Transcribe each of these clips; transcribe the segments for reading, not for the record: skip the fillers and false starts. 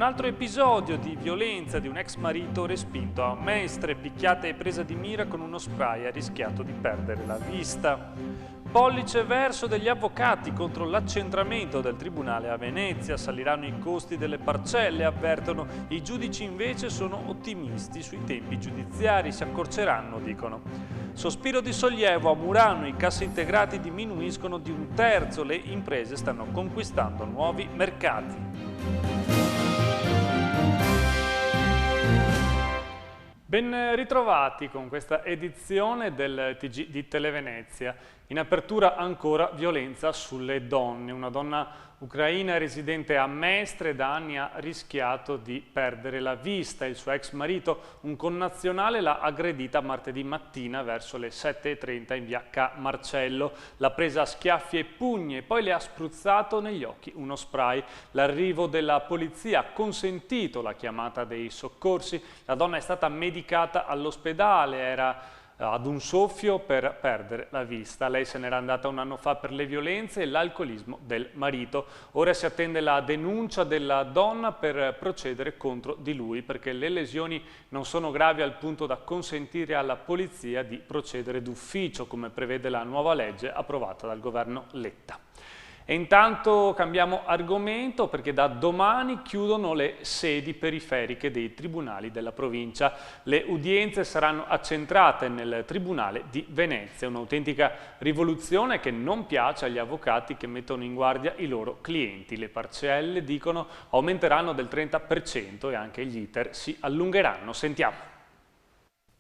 altro episodio di violenza di un ex marito respinto a Mestre, picchiata e presa di mira con uno spray, ha rischiato di perdere la vista. Pollice verso degli avvocati contro l'accentramento del tribunale a Venezia, saliranno i costi delle parcelle, avvertono. I giudici invece sono ottimisti sui tempi giudiziari, si accorceranno, dicono. Sospiro di sollievo, a Murano i cassaintegrati diminuiscono di un terzo, le imprese stanno conquistando nuovi mercati. Ben ritrovati con questa edizione del TG di Televenezia. In apertura ancora violenza sulle donne. Una donna ucraina residente a Mestre da anni ha rischiato di perdere la vista. Il suo ex marito, un connazionale, l'ha aggredita martedì mattina verso le 7:30 in via Ca Marcello. L'ha presa a schiaffi e pugni e poi le ha spruzzato negli occhi uno spray. L'arrivo della polizia ha consentito la chiamata dei soccorsi. La donna è stata medicata all'ospedale, era ad un soffio per perdere la vista. Lei se n'era andata un anno fa per le violenze e l'alcolismo del marito. Ora si attende la denuncia della donna per procedere contro di lui, perché le lesioni non sono gravi al punto da consentire alla polizia di procedere d'ufficio, come prevede la nuova legge approvata dal governo Letta. E intanto cambiamo argomento, perché da domani chiudono le sedi periferiche dei tribunali della provincia. Le udienze saranno accentrate nel Tribunale di Venezia, un'autentica rivoluzione che non piace agli avvocati che mettono in guardia i loro clienti. Le parcelle, dicono, aumenteranno del 30% e anche gli iter si allungheranno. Sentiamo.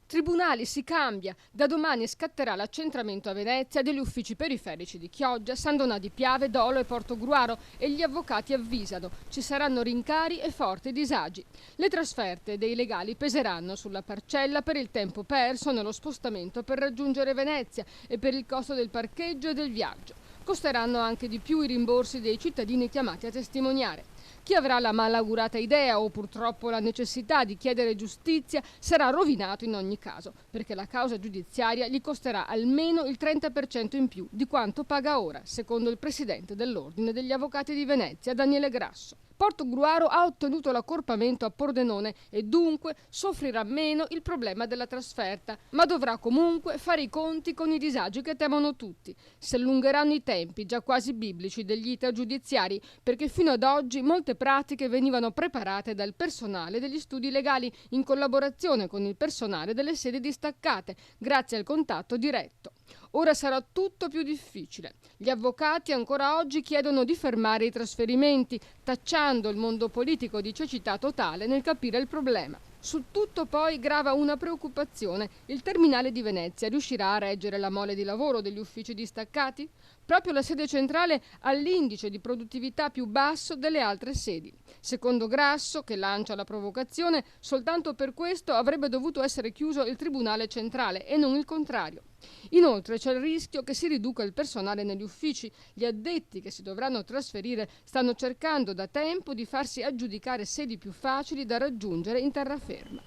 Tribunali si cambia. Da domani scatterà l'accentramento a Venezia degli uffici periferici di Chioggia, San Donà di Piave, Dolo e Portogruaro e gli avvocati avvisano: ci saranno rincari e forti disagi. Le trasferte dei legali peseranno sulla parcella per il tempo perso nello spostamento per raggiungere Venezia e per il costo del parcheggio e del viaggio. Costeranno anche di più i rimborsi dei cittadini chiamati a testimoniare. Chi avrà la malaugurata idea o purtroppo la necessità di chiedere giustizia sarà rovinato in ogni caso, perché la causa giudiziaria gli costerà almeno il 30% in più di quanto paga ora, secondo il presidente dell'Ordine degli Avvocati di Venezia, Daniele Grasso. Portogruaro ha ottenuto l'accorpamento a Pordenone e dunque soffrirà meno il problema della trasferta, ma dovrà comunque fare i conti con i disagi che temono tutti. Si allungheranno i tempi, già quasi biblici, degli iter giudiziari, perché fino ad oggi molte pratiche venivano preparate dal personale degli studi legali in collaborazione con il personale delle sedi distaccate, grazie al contatto diretto. Ora sarà tutto più difficile. Gli avvocati ancora oggi chiedono di fermare i trasferimenti, tacciando il mondo politico di cecità totale nel capire il problema. Su tutto poi grava una preoccupazione: il terminale di Venezia riuscirà a reggere la mole di lavoro degli uffici distaccati? Proprio la sede centrale ha l'indice di produttività più basso delle altre sedi. Secondo Grasso, che lancia la provocazione, soltanto per questo avrebbe dovuto essere chiuso il Tribunale centrale e non il contrario. Inoltre c'è il rischio che si riduca il personale negli uffici. Gli addetti che si dovranno trasferire stanno cercando da tempo di farsi aggiudicare sedi più facili da raggiungere in terraferma.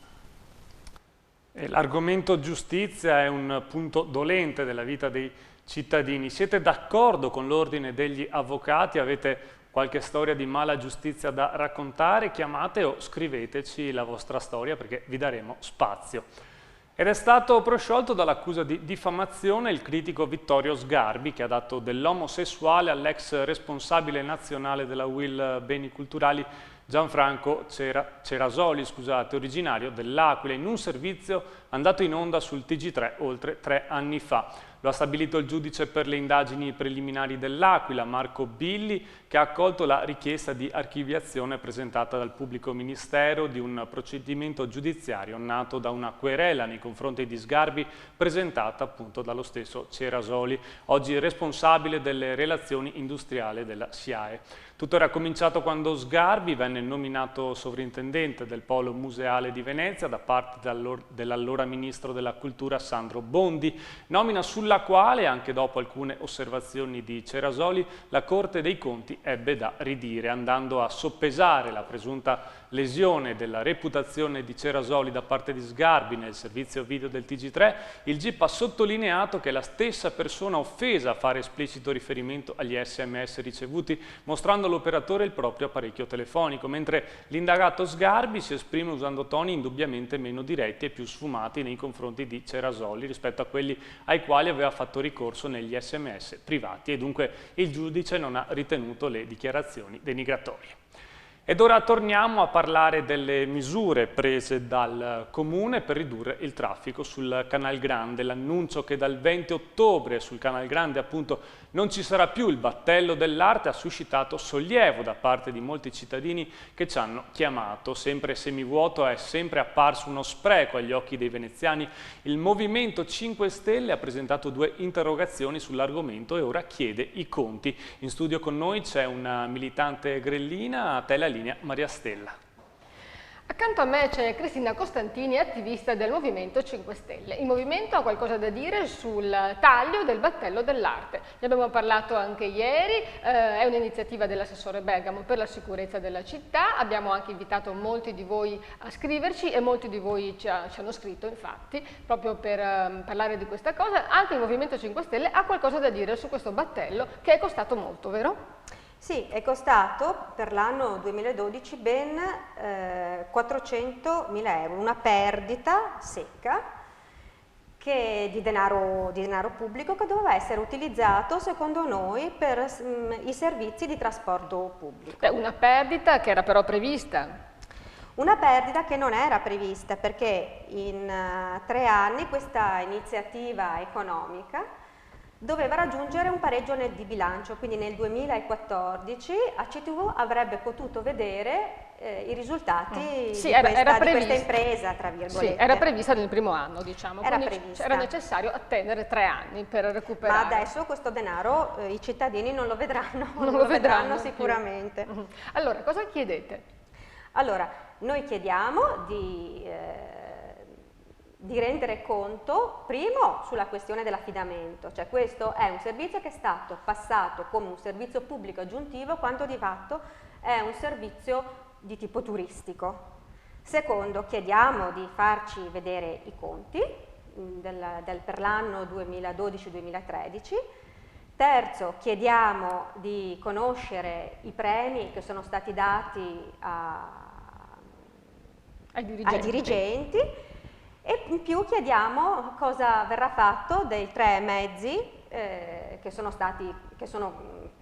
L'argomento giustizia è un punto dolente della vita dei cittadini. Siete d'accordo con l'Ordine degli Avvocati? Avete qualche storia di mala giustizia da raccontare? Chiamate o scriveteci la vostra storia, perché vi daremo spazio. Ed è stato prosciolto dall'accusa di diffamazione il critico Vittorio Sgarbi, che ha dato dell'omosessuale all'ex responsabile nazionale della UIL Beni Culturali Gianfranco Cerasoli, originario dell'Aquila, in un servizio andato in onda sul TG3 oltre 3 anni fa. Lo ha stabilito il giudice per le indagini preliminari dell'Aquila, Marco Billi, che ha accolto la richiesta di archiviazione presentata dal pubblico ministero di un procedimento giudiziario nato da una querela nei confronti di Sgarbi presentata appunto dallo stesso Cerasoli, oggi responsabile delle relazioni industriali della SIAE. Tutto era cominciato quando Sgarbi venne nominato sovrintendente del Polo Museale di Venezia da parte dell'allora ministro della Cultura Sandro Bondi, nomina sulla quale, anche dopo alcune osservazioni di Cerasoli, la Corte dei Conti ebbe da ridire, andando a soppesare la presunta lesione della reputazione di Cerasoli da parte di Sgarbi nel servizio video del TG3. Il GIP ha sottolineato che la stessa persona offesa a fare esplicito riferimento agli SMS ricevuti, mostrando l'operatore il proprio apparecchio telefonico, mentre l'indagato Sgarbi si esprime usando toni indubbiamente meno diretti e più sfumati nei confronti di Cerasoli rispetto a quelli ai quali aveva fatto ricorso negli SMS privati, e dunque il giudice non ha ritenuto le dichiarazioni denigratorie. Ed ora torniamo a parlare delle misure prese dal Comune per ridurre il traffico sul Canal Grande. L'annuncio che dal 20 ottobre sul Canal Grande appunto non ci sarà più il battello dell'arte ha suscitato sollievo da parte di molti cittadini che ci hanno chiamato. Sempre semivuoto, è sempre apparso uno spreco agli occhi dei veneziani. Il Movimento 5 Stelle ha presentato 2 interrogazioni sull'argomento e ora chiede i conti. In studio con noi c'è una militante grellina, a te la linea Maria Stella. Accanto a me c'è Cristina Costantini, attivista del Movimento 5 Stelle. Il Movimento ha qualcosa da dire sul taglio del battello dell'arte. Ne abbiamo parlato anche ieri, è un'iniziativa dell'assessore Bergamo per la sicurezza della città. Abbiamo anche invitato molti di voi a scriverci e molti di voi ci hanno scritto, infatti, proprio per parlare di questa cosa. Anche il Movimento 5 Stelle ha qualcosa da dire su questo battello che è costato molto, vero? Sì, è costato per l'anno 2012 ben 400.000 euro, una perdita secca di denaro pubblico che doveva essere utilizzato, secondo noi, per i servizi di trasporto pubblico. Una perdita che era però prevista. Una perdita che non era prevista perché in 3 anni questa iniziativa economica doveva raggiungere un pareggio di bilancio, quindi nel 2014 ACTV avrebbe potuto vedere i risultati di questa impresa, tra virgolette. Sì, era prevista nel primo anno, diciamo, era quindi prevista. era necessario attendere 3 anni per recuperare. Ma adesso questo denaro i cittadini non lo vedranno, non lo vedranno sicuramente. Allora, cosa chiedete? Allora, noi chiediamo di rendere conto, primo, sulla questione dell'affidamento, cioè questo è un servizio che è stato passato come un servizio pubblico aggiuntivo quando di fatto è un servizio di tipo turistico. Secondo, chiediamo di farci vedere i conti per l'anno 2012-2013. Terzo, chiediamo di conoscere i premi che sono stati dati ai dirigenti. E in più chiediamo cosa verrà fatto dei 3 mezzi che sono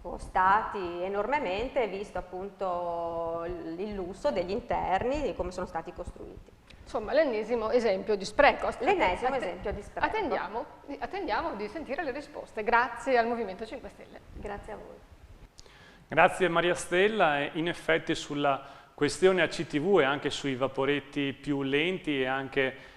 costati enormemente, visto appunto il lusso degli interni, di come sono stati costruiti. Insomma, l'ennesimo esempio di spreco. L'ennesimo esempio di spreco. Attendiamo di sentire le risposte. Grazie al Movimento 5 Stelle. Grazie a voi. Grazie Maria Stella. In effetti sulla questione ACTV e anche sui vaporetti più lenti e anche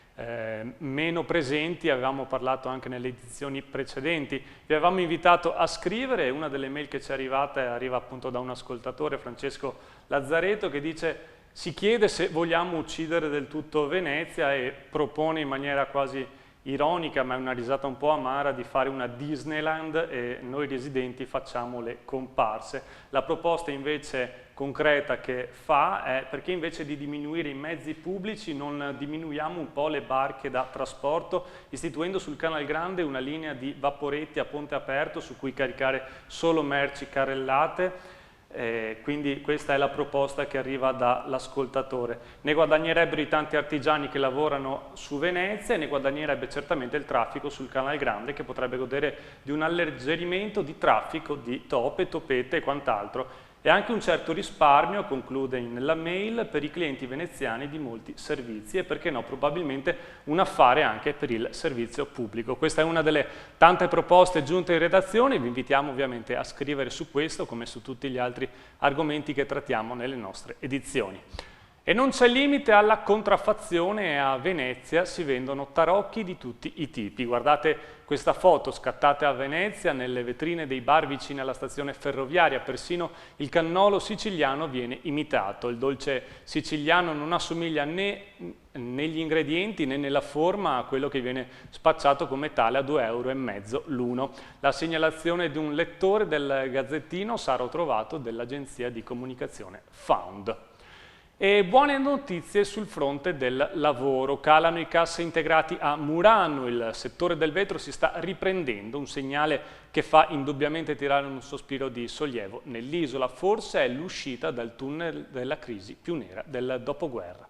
meno presenti, avevamo parlato anche nelle edizioni precedenti. Vi avevamo invitato a scrivere, una delle mail che ci è arrivata arriva appunto da un ascoltatore, Francesco Lazzaretto, che dice: si chiede se vogliamo uccidere del tutto Venezia, e propone in maniera quasi ironica, ma è una risata un po' amara, di fare una Disneyland e noi residenti facciamo le comparse. La proposta invece concreta che fa è perché invece di diminuire i mezzi pubblici non diminuiamo un po' le barche da trasporto, istituendo sul Canal Grande una linea di vaporetti a ponte aperto su cui caricare solo merci carrellate. Quindi questa è la proposta che arriva dall'ascoltatore. Ne guadagnerebbero i tanti artigiani che lavorano su Venezia e ne guadagnerebbe certamente il traffico sul Canal Grande, che potrebbe godere di un alleggerimento di traffico di tope, topette e quant'altro, e anche un certo risparmio, conclude nella mail, per i clienti veneziani di molti servizi e, perché no, probabilmente un affare anche per il servizio pubblico. Questa è una delle tante proposte giunte in redazione. Vi invitiamo ovviamente a scrivere su questo come su tutti gli altri argomenti che trattiamo nelle nostre edizioni. E non c'è limite alla contraffazione, e a Venezia si vendono tarocchi di tutti i tipi. Guardate questa foto scattata a Venezia nelle vetrine dei bar vicini alla stazione ferroviaria. Persino il cannolo siciliano viene imitato. Il dolce siciliano non assomiglia né negli ingredienti né nella forma a quello che viene spacciato come tale a 2,5 € l'uno. La segnalazione di un lettore del Gazzettino sarà trovato dell'agenzia di comunicazione Found. E buone notizie sul fronte del lavoro. Calano i cassi integrati a Murano, il settore del vetro si sta riprendendo, un segnale che fa indubbiamente tirare un sospiro di sollievo nell'isola. Forse è l'uscita dal tunnel della crisi più nera del dopoguerra.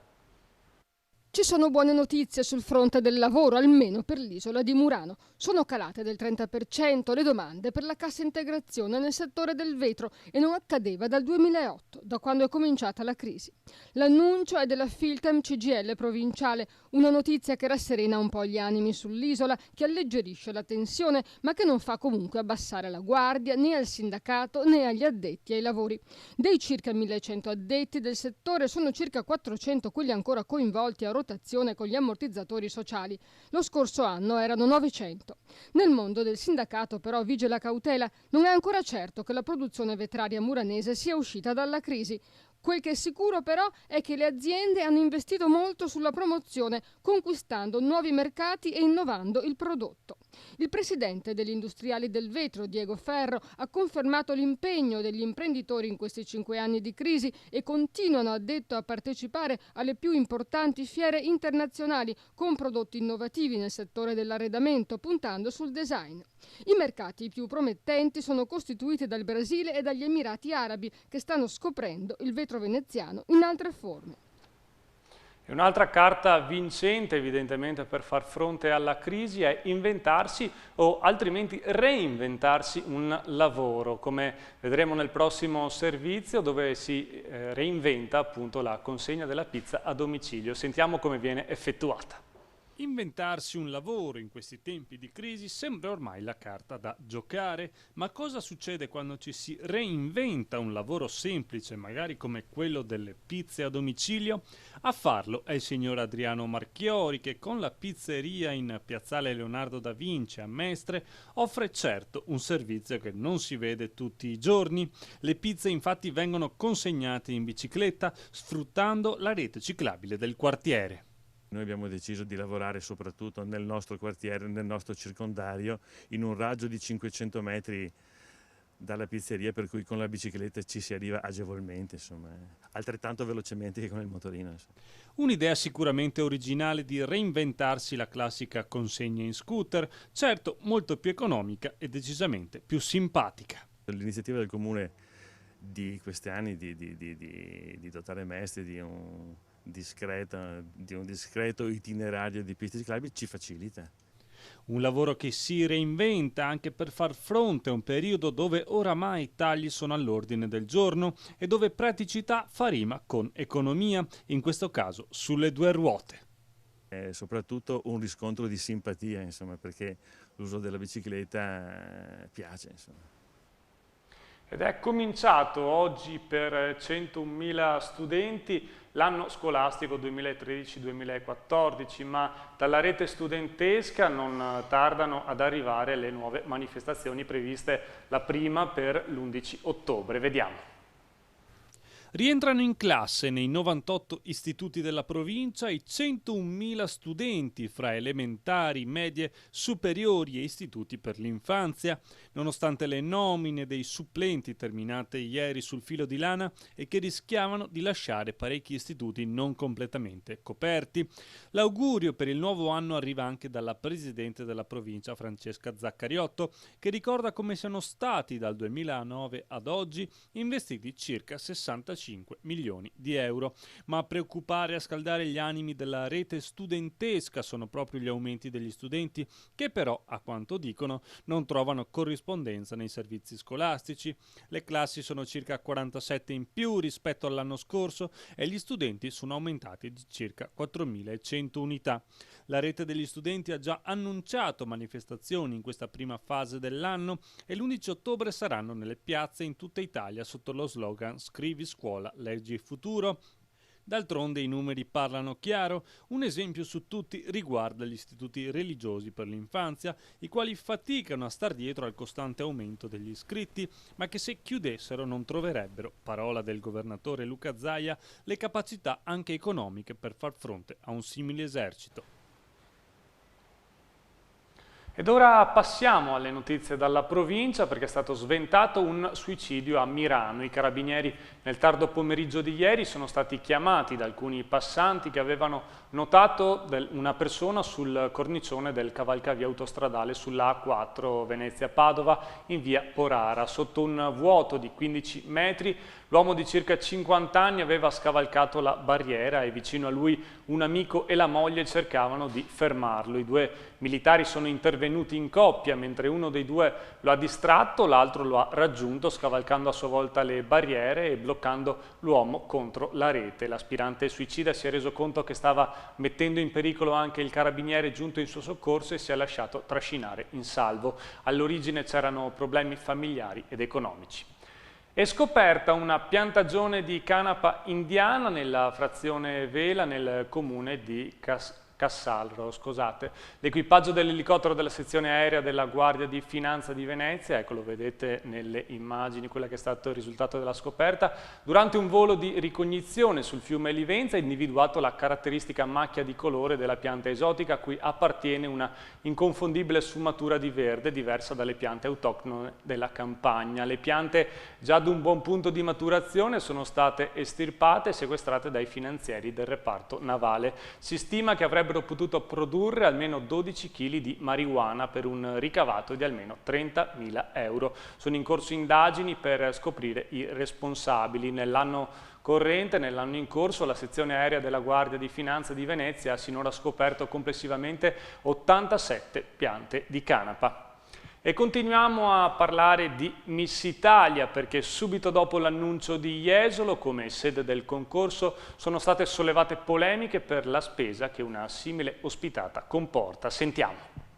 Ci sono buone notizie sul fronte del lavoro, almeno per l'isola di Murano. Sono calate del 30% le domande per la cassa integrazione nel settore del vetro e non accadeva dal 2008, da quando è cominciata la crisi. L'annuncio è della Filtem CGIL provinciale, una notizia che rasserena un po' gli animi sull'isola, che alleggerisce la tensione, ma che non fa comunque abbassare la guardia né al sindacato né agli addetti ai lavori. Dei circa 1100 addetti del settore sono circa 400 quelli ancora coinvolti a rotazione con gli ammortizzatori sociali. Lo scorso anno erano 900. Nel mondo del sindacato però vige la cautela. Non è ancora certo che la produzione vetraria muranese sia uscita dalla crisi. Quel che è sicuro però è che le aziende hanno investito molto sulla promozione, conquistando nuovi mercati e innovando il prodotto. Il presidente degli industriali del vetro, Diego Ferro, ha confermato l'impegno degli imprenditori in questi 5 anni di crisi e continuano, ha detto, a partecipare alle più importanti fiere internazionali con prodotti innovativi nel settore dell'arredamento, puntando sul design. I mercati più promettenti sono costituiti dal Brasile e dagli Emirati Arabi, che stanno scoprendo il vetro veneziano in altre forme. E un'altra carta vincente evidentemente per far fronte alla crisi è inventarsi o altrimenti reinventarsi un lavoro, come vedremo nel prossimo servizio dove si reinventa appunto la consegna della pizza a domicilio. Sentiamo come viene effettuata. Inventarsi un lavoro in questi tempi di crisi sembra ormai la carta da giocare, ma cosa succede quando ci si reinventa un lavoro semplice, magari come quello delle pizze a domicilio? A farlo è il signor Adriano Marchiori, che con la pizzeria in piazzale Leonardo da Vinci a Mestre offre certo un servizio che non si vede tutti i giorni. Le pizze infatti vengono consegnate in bicicletta sfruttando la rete ciclabile del quartiere. Noi abbiamo deciso di lavorare soprattutto nel nostro quartiere, nel nostro circondario, in un raggio di 500 metri dalla pizzeria, per cui con la bicicletta ci si arriva agevolmente, insomma, altrettanto velocemente che con il motorino. Insomma. Un'idea sicuramente originale di reinventarsi la classica consegna in scooter, certo molto più economica e decisamente più simpatica. L'iniziativa del Comune di questi anni di dotare Mestre di un discreto itinerario di piste ciclabili ci facilita. Un lavoro che si reinventa anche per far fronte a un periodo dove oramai i tagli sono all'ordine del giorno e dove praticità fa rima con economia, in questo caso sulle due ruote. Soprattutto un riscontro di simpatia, insomma, perché l'uso della bicicletta piace, insomma. Ed è cominciato oggi per 101.000 studenti l'anno scolastico 2013-2014, ma dalla rete studentesca non tardano ad arrivare le nuove manifestazioni previste, la prima per l'11 ottobre. Vediamo. Rientrano in classe nei 98 istituti della provincia i 101.000 studenti fra elementari, medie, superiori e istituti per l'infanzia, nonostante le nomine dei supplenti terminate ieri sul filo di lana e che rischiavano di lasciare parecchi istituti non completamente coperti. L'augurio per il nuovo anno arriva anche dalla presidente della provincia Francesca Zaccariotto, che ricorda come siano stati dal 2009 ad oggi investiti circa 65 milioni di euro. Ma a preoccupare e a scaldare gli animi della rete studentesca sono proprio gli aumenti degli studenti, che però, a quanto dicono, non trovano corrispondenza nei servizi scolastici. Le classi sono circa 47 in più rispetto all'anno scorso e gli studenti sono aumentati di circa 4.100 unità. La rete degli studenti ha già annunciato manifestazioni in questa prima fase dell'anno e l'11 ottobre saranno nelle piazze in tutta Italia sotto lo slogan "Scrivi scuola, leggi futuro". D'altronde i numeri parlano chiaro. Un esempio su tutti riguarda gli istituti religiosi per l'infanzia, i quali faticano a star dietro al costante aumento degli iscritti, ma che se chiudessero non troverebbero, parola del governatore Luca Zaia, le capacità anche economiche per far fronte a un simile esercito. Ed ora passiamo alle notizie dalla provincia, perché è stato sventato un suicidio a Mirano. I carabinieri nel tardo pomeriggio di ieri sono stati chiamati da alcuni passanti che avevano notato una persona sul cornicione del cavalcavia autostradale sulla A4 Venezia-Padova in via Porara. Sotto un vuoto di 15 metri l'uomo di circa 50 anni aveva scavalcato la barriera e vicino a lui un amico e la moglie cercavano di fermarlo. I due militari sono intervenuti in coppia, mentre uno dei due lo ha distratto, l'altro lo ha raggiunto scavalcando a sua volta le barriere e bloccando l'uomo contro la rete. L'aspirante suicida si è reso conto che stava mettendo in pericolo anche il carabiniere giunto in suo soccorso e si è lasciato trascinare in salvo. All'origine c'erano problemi familiari ed economici. È scoperta una piantagione di canapa indiana nella frazione Vela nel comune di Cassaro. L'equipaggio dell'elicottero della sezione aerea della Guardia di Finanza di Venezia, ecco lo vedete nelle immagini, quella che è stato il risultato della scoperta, durante un volo di ricognizione sul fiume Livenza ha individuato la caratteristica macchia di colore della pianta esotica a cui appartiene una inconfondibile sfumatura di verde diversa dalle piante autoctone della campagna. Le piante già ad un buon punto di maturazione sono state estirpate e sequestrate dai finanzieri del reparto navale. Si stima che avrebbero potuto produrre almeno 12 kg di marijuana per un ricavato di almeno 30.000 euro. Sono in corso indagini per scoprire i responsabili. Nell'anno corrente, nell'anno in corso, la sezione aerea della Guardia di Finanza di Venezia ha sinora scoperto complessivamente 87 piante di canapa. E continuiamo a parlare di Miss Italia, perché subito dopo l'annuncio di Jesolo come sede del concorso sono state sollevate polemiche per la spesa che una simile ospitata comporta. Sentiamo.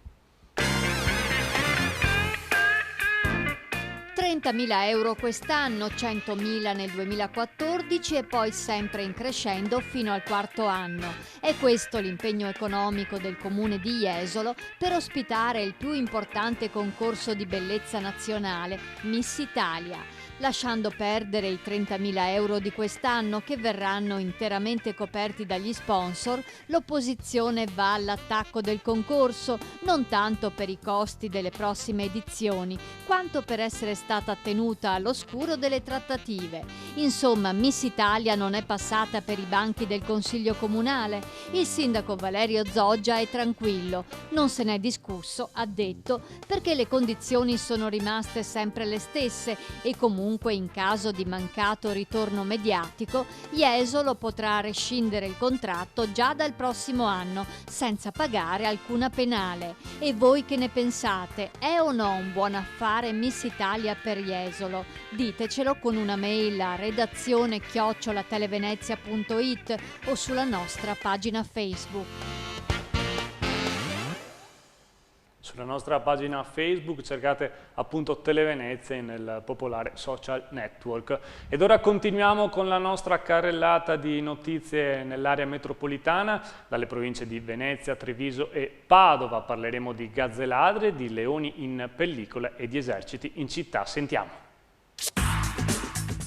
30.000 euro quest'anno, 100.000 nel 2014 e poi sempre in crescendo fino al quarto anno. È questo l'impegno economico del comune di Jesolo per ospitare il più importante concorso di bellezza nazionale, Miss Italia. Lasciando perdere i 30.000 euro di quest'anno che verranno interamente coperti dagli sponsor, l'opposizione va all'attacco del concorso, non tanto per i costi delle prossime edizioni, quanto per essere stata tenuta all'oscuro delle trattative. Insomma, Miss Italia non è passata per i banchi del Consiglio Comunale. Il sindaco Valerio Zoggia è tranquillo, non se n'è discusso, ha detto, perché le condizioni sono rimaste sempre le stesse e comunque in caso di mancato ritorno mediatico, Jesolo potrà rescindere il contratto già dal prossimo anno senza pagare alcuna penale. E voi che ne pensate? È o no un buon affare Miss Italia per Jesolo? Ditecelo con una mail a redazione@televenezia.it o sulla nostra pagina Facebook. Sulla nostra pagina Facebook cercate appunto Televenezia nel popolare social network. Ed ora continuiamo con la nostra carrellata di notizie nell'area metropolitana, dalle province di Venezia, Treviso e Padova. Parleremo di gazze di leoni in pellicola e di eserciti in città. Sentiamo.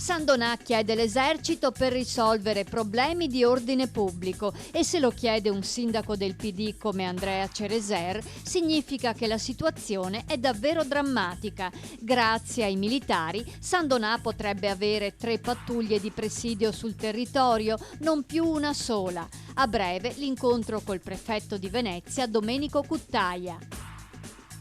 San Donà chiede l'esercito per risolvere problemi di ordine pubblico e se lo chiede un sindaco del PD come Andrea Cereser significa che la situazione è davvero drammatica. Grazie ai militari San Donà potrebbe avere 3 pattuglie di presidio sul territorio, non più una sola. A breve l'incontro col prefetto di Venezia Domenico Cuttaia.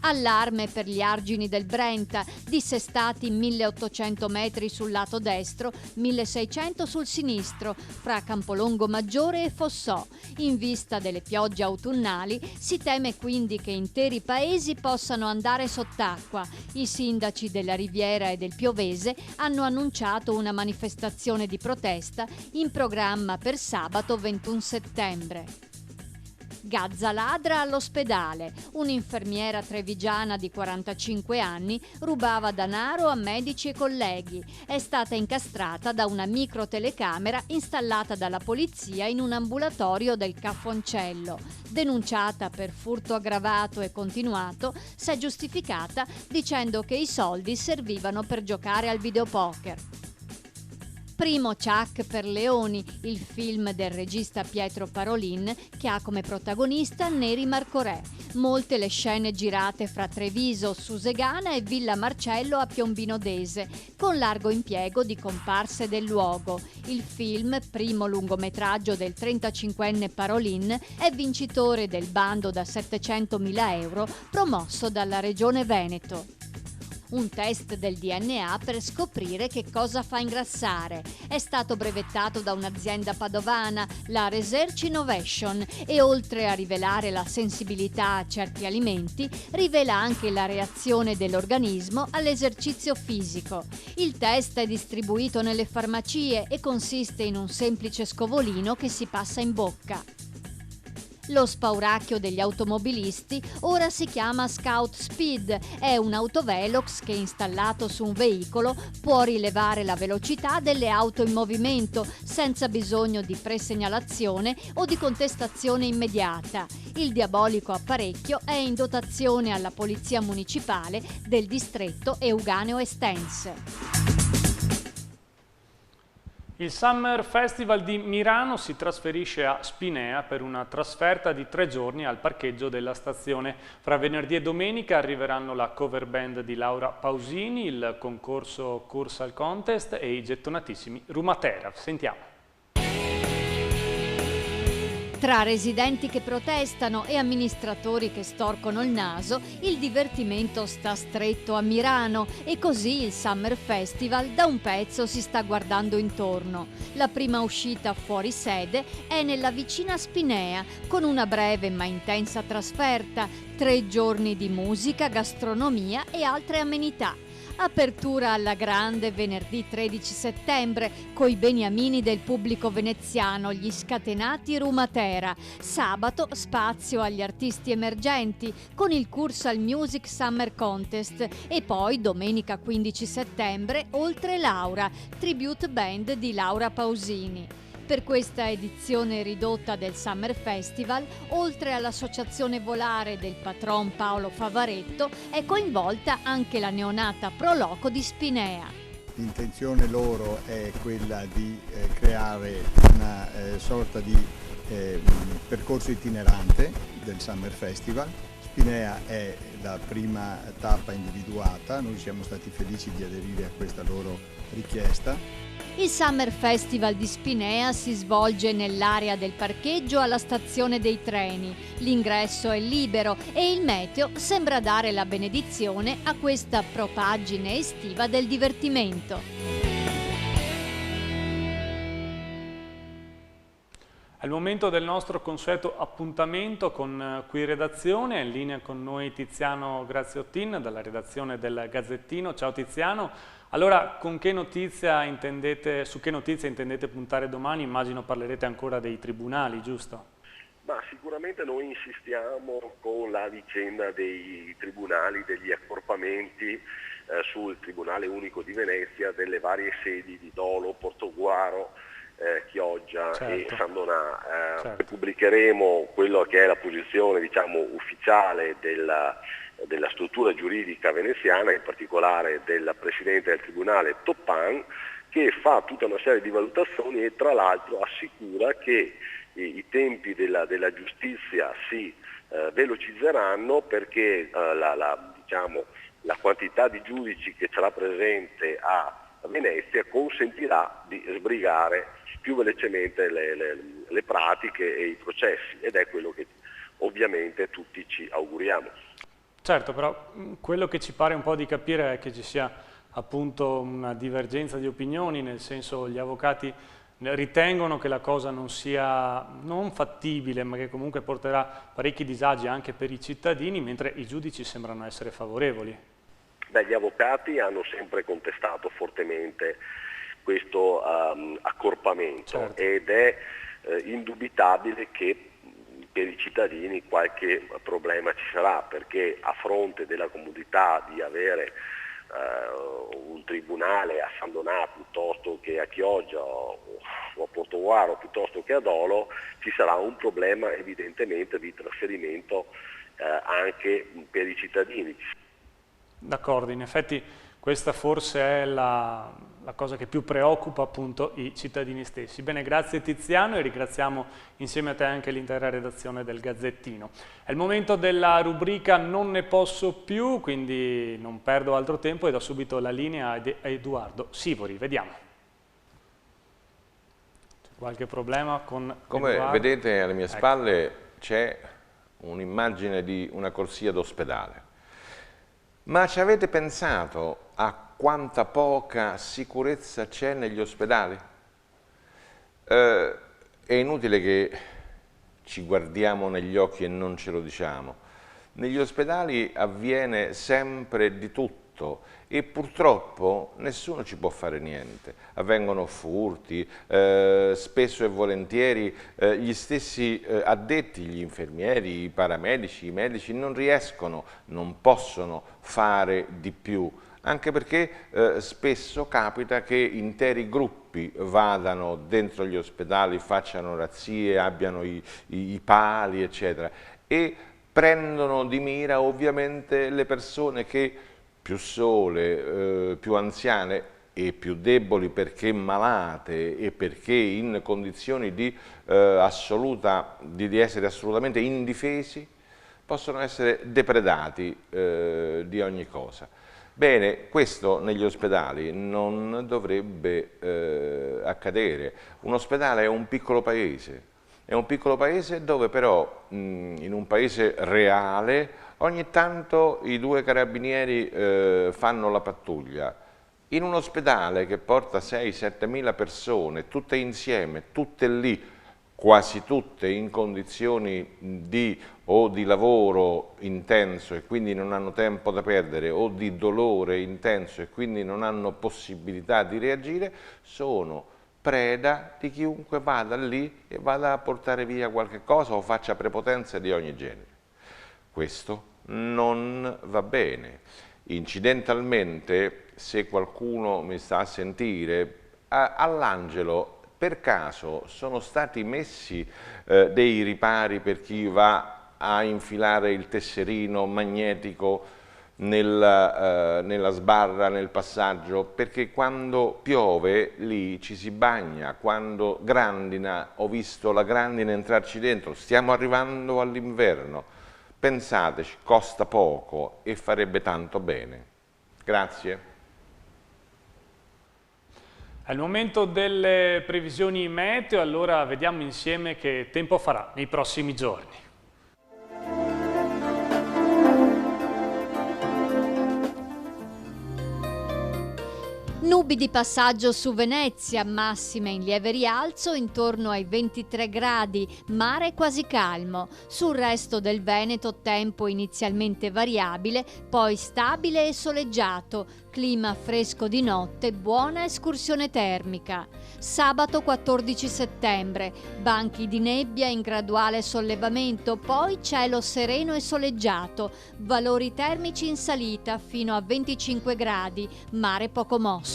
Allarme per gli argini del Brenta, dissestati 1800 metri sul lato destro, 1600 sul sinistro, fra Campolongo Maggiore e Fossò. In vista delle piogge autunnali si teme quindi che interi paesi possano andare sott'acqua. I sindaci della Riviera e del Piovese hanno annunciato una manifestazione di protesta in programma per sabato 21 settembre. Gazza ladra all'ospedale. Un'infermiera trevigiana di 45 anni rubava denaro a medici e colleghi. È stata incastrata da una microtelecamera installata dalla polizia in un ambulatorio del Caffoncello. Denunciata per furto aggravato e continuato, si è giustificata dicendo che i soldi servivano per giocare al videopoker. Primo Chuck per Leoni, il film del regista Pietro Parolin che ha come protagonista Neri Marcorè. Molte le scene girate fra Treviso, Susegana e Villa Marcello a Piombino Dese, con largo impiego di comparse del luogo. Il film, primo lungometraggio del 35enne Parolin, è vincitore del bando da 700.000 euro promosso dalla Regione Veneto. Un test del DNA per scoprire che cosa fa ingrassare. È stato brevettato da un'azienda padovana, la Research Innovation, e oltre a rivelare la sensibilità a certi alimenti, rivela anche la reazione dell'organismo all'esercizio fisico. Il test è distribuito nelle farmacie e consiste in un semplice scovolino che si passa in bocca. Lo spauracchio degli automobilisti ora si chiama Scout Speed, è un autovelox che installato su un veicolo può rilevare la velocità delle auto in movimento senza bisogno di presegnalazione o di contestazione immediata. Il diabolico apparecchio è in dotazione alla Polizia Municipale del distretto Euganeo Estense. Il Summer Festival di Mirano si trasferisce a Spinea per una trasferta di 3 giorni al parcheggio della stazione. Fra venerdì e domenica arriveranno la cover band di Laura Pausini, il concorso Cursal Contest e i gettonatissimi Rumatera. Sentiamo. Tra residenti che protestano e amministratori che storcono il naso, il divertimento sta stretto a Mirano e così il Summer Festival da un pezzo si sta guardando intorno. La prima uscita fuori sede è nella vicina Spinea, con una breve ma intensa trasferta, 3 giorni di musica, gastronomia e altre amenità. Apertura alla grande venerdì 13 settembre coi beniamini del pubblico veneziano, gli scatenati Rumatera. Sabato spazio agli artisti emergenti con il Cursal Music Summer Contest e poi domenica 15 settembre Oltre Laura, tribute band di Laura Pausini. Per questa edizione ridotta del Summer Festival, oltre all'associazione Volare del patron Paolo Favaretto, è coinvolta anche la neonata Pro Loco di Spinea. L'intenzione loro è quella di creare una sorta di percorso itinerante del Summer Festival. Spinea è la prima tappa individuata, noi siamo stati felici di aderire a questa loro richiesta. Il Summer Festival di Spinea si svolge nell'area del parcheggio alla stazione dei treni. L'ingresso è libero e il meteo sembra dare la benedizione a questa propaggine estiva del divertimento. È il momento del nostro consueto appuntamento con Qui Redazione, in linea con noi Tiziano Graziottin dalla redazione del Gazzettino. Ciao Tiziano. Allora, su che notizia intendete puntare domani? Immagino parlerete ancora dei tribunali, giusto? Ma sicuramente noi insistiamo con la vicenda dei tribunali, degli accorpamenti sul Tribunale Unico di Venezia, delle varie sedi di Dolo, Portogruaro, Chioggia e San Donà. Certo. Pubblicheremo quello che è la posizione, diciamo, ufficiale della struttura giuridica veneziana, in particolare del Presidente del Tribunale Toppan, che fa tutta una serie di valutazioni e tra l'altro assicura che i tempi della giustizia si velocizzeranno perché la quantità di giudici che sarà presente a Venezia consentirà di sbrigare più velocemente le pratiche e i processi, ed è quello che ovviamente tutti ci auguriamo. Certo, però quello che ci pare un po' di capire è che ci sia appunto una divergenza di opinioni, nel senso gli avvocati ritengono che la cosa non sia non fattibile, ma che comunque porterà parecchi disagi anche per i cittadini, mentre i giudici sembrano essere favorevoli. Gli avvocati hanno sempre contestato fortemente questo accorpamento, certo. Ed è indubitabile che per i cittadini qualche problema ci sarà, perché a fronte della comodità di avere un tribunale a San Donà piuttosto che a Chioggia o a Portogruaro piuttosto che a Dolo, ci sarà un problema evidentemente di trasferimento anche per i cittadini. D'accordo, in effetti questa forse è la la cosa che più preoccupa appunto i cittadini stessi. Bene, grazie Tiziano e ringraziamo insieme a te anche l'intera redazione del Gazzettino. È il momento della rubrica Non ne posso più, quindi non perdo altro tempo e do subito la linea a Edoardo Sivori. Vediamo. C'è qualche problema con Come Edoardo? vedete alle mie spalle c'è un'immagine di una corsia d'ospedale. Ma ci avete pensato a quanta poca sicurezza c'è negli ospedali? È inutile che ci guardiamo negli occhi e non ce lo diciamo. Negli ospedali avviene sempre di tutto e purtroppo nessuno ci può fare niente. Avvengono furti, spesso e volentieri gli stessi addetti, gli infermieri, i paramedici, i medici non riescono, non possono fare di più. Anche perché spesso capita che interi gruppi vadano dentro gli ospedali, facciano razzie, abbiano i pali, eccetera, e prendono di mira ovviamente le persone che più sole, più anziane e più deboli perché malate e perché in condizioni di essere assolutamente indifesi, possono essere depredati di ogni cosa. Bene, questo negli ospedali non dovrebbe accadere. Un ospedale è un piccolo paese dove però in un paese reale ogni tanto i due carabinieri fanno la pattuglia. In un ospedale che porta 6-7 mila persone, tutte insieme, tutte lì, quasi tutte in condizioni di lavoro intenso e quindi non hanno tempo da perdere o di dolore intenso e quindi non hanno possibilità di reagire, sono preda di chiunque vada lì e vada a portare via qualche cosa o faccia prepotenze di ogni genere. Questo non va bene. Incidentalmente, se qualcuno mi sta a sentire, all'Angelo per caso sono stati messi dei ripari per chi va a infilare il tesserino magnetico nella sbarra, nel passaggio, perché quando piove lì ci si bagna, quando grandina, ho visto la grandine entrarci dentro, stiamo arrivando all'inverno, pensateci, costa poco e farebbe tanto bene. Grazie. È il momento delle previsioni meteo, allora vediamo insieme che tempo farà nei prossimi giorni. Nubi di passaggio su Venezia, massime in lieve rialzo intorno ai 23 gradi, mare quasi calmo. Sul resto del Veneto tempo inizialmente variabile, poi stabile e soleggiato, clima fresco di notte, buona escursione termica. Sabato 14 settembre, banchi di nebbia in graduale sollevamento, poi cielo sereno e soleggiato, valori termici in salita fino a 25 gradi, mare poco mosso.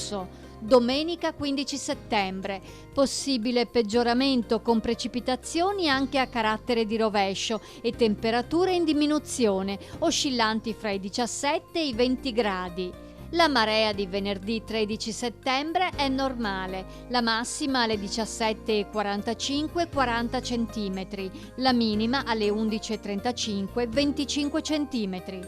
Domenica 15 settembre, possibile peggioramento con precipitazioni anche a carattere di rovescio e temperature in diminuzione, oscillanti fra i 17 e i 20 gradi. La marea di venerdì 13 settembre è normale, la massima alle 17:45 40 cm, la minima alle 11:35 25 cm.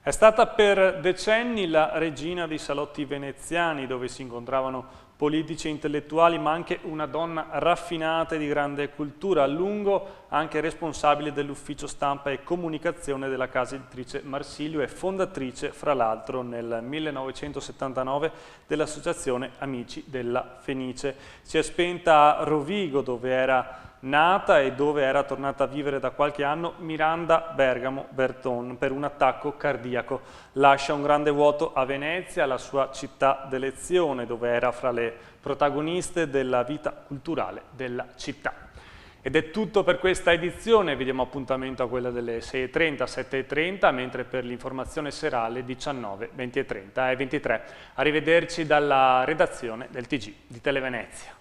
È stata per decenni la regina dei salotti veneziani, dove si incontravano politici e intellettuali, ma anche una donna raffinata e di grande cultura, a lungo anche responsabile dell'ufficio stampa e comunicazione della casa editrice Marsilio e fondatrice, fra l'altro, nel 1979 dell'Associazione Amici della Fenice. Si è spenta a Rovigo, dove era nata e dove era tornata a vivere da qualche anno Miranda Bergamo Berton per un attacco cardiaco. Lascia un grande vuoto a Venezia, la sua città d'elezione, dove era fra le protagoniste della vita culturale della città. Ed è tutto per questa edizione, vi diamo appuntamento a quella delle 6:30, 7:30, mentre per l'informazione serale 19, 20:30 e 23. Arrivederci dalla redazione del TG di Televenezia.